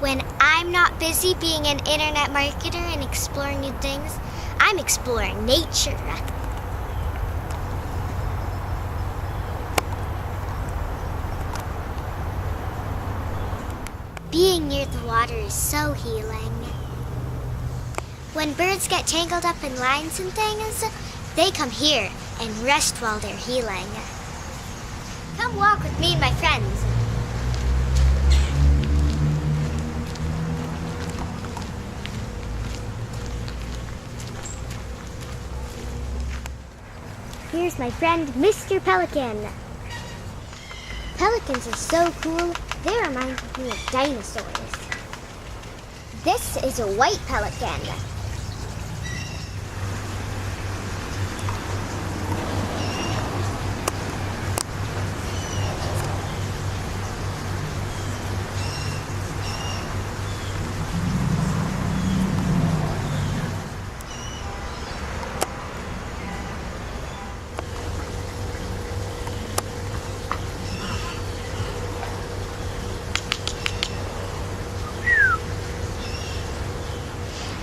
When I'm not busy being an internet marketer and exploring new things, I'm exploring nature. Being near the water is so healing. When birds get tangled up in lines and things, they come here and rest while they're healing. Come walk with me and my friends. Here's my friend, Mr. Pelican. Pelicans are so cool, they remind me of dinosaurs. This is a white pelican.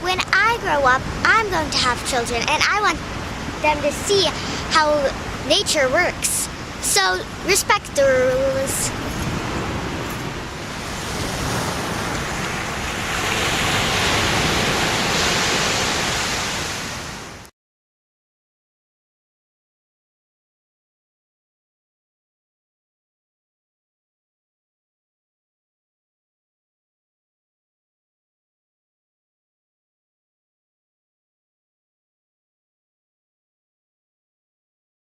When I grow up, I'm going to have children, and I want them to see how nature works. So respect the rules.